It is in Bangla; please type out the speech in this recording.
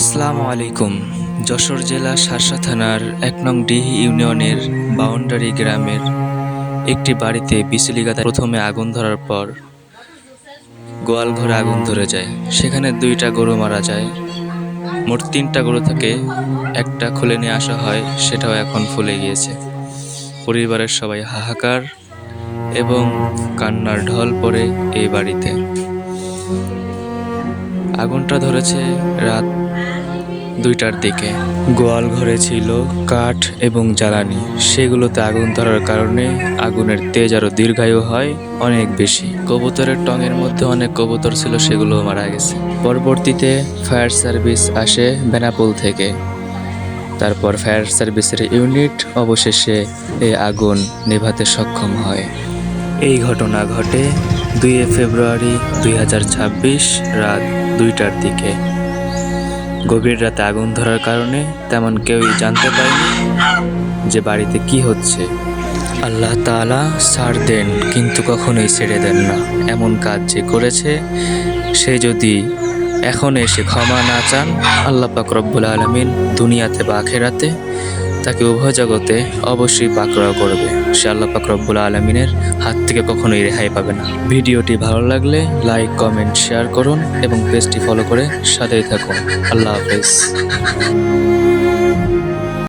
আসসালামু আলাইকুম। যশোর জেলা শার্শা থানার ১ নং ডিহি ইউনিয়নের বাউন্ডারি গ্রামের একটি বাড়িতে বিচুলি গাদায় প্রথমে আগুন ধরার পর গোয়াল ঘরে আগুন ধরে যায়। সেখানে ২টা গরু মারা যায়। মোট ৩টা গরু থেকে একটা খুলে নিয়ে আসা হয়, সেটাও এখন ফুলে গিয়েছে। পরিবারের সবাই হাহাকার এবং কান্নার ঢল পড়ে এই বাড়িতে। আগুনটা ধরেছে রাত ২টার দিকে। গোয়াল ঘরে ছিল কাঠ এবং জ্বালানি, সেগুলোতে আগুন ধরার কারণে আগুনের তেজ আরো দীর্ঘায়ু হয় অনেক বেশি। কবুতরের টঙের মধ্যে অনেক কবুতর ছিল, সেগুলোও মারা গেছে। পরবর্তীতে ফায়ার সার্ভিস আসে বেনাপোল থেকে। তারপর ফায়ার সার্ভিসের ইউনিট অবশেষে এই আগুন নেভাতে সক্ষম হয়। এই ঘটনা ঘটে ২ ফেব্রুয়ারি ২০২৬ রাত ২টার দিকে। গভীর রাতে আগুন ধরার কারণে তেমন কেউই জানতে পারেনি যে বাড়িতে কি হচ্ছে। আল্লাহ তাআলা ছাড় দেন, কিন্তু কখনোই ছেড়ে দেন না। এমন কাজ যে করেছে, সে যদি এখন এসে ক্ষমা না চান, আল্লাহ পাক রব্বুল আলামিন দুনিয়াতে বা আখিরাতে তাকে উভয় জগতে অবশ্যই পাকড়াও করবে। সে আল্লাহ পাক রব্বুল আলামিনের হাত থেকে কখনোই রেহাই পাবে না। ভিডিওটি ভালো লাগলে লাইক, কমেন্ট, শেয়ার করুন এবং পেজটি ফলো করে সাথেই থাকুন। আল্লাহ হাফেজ।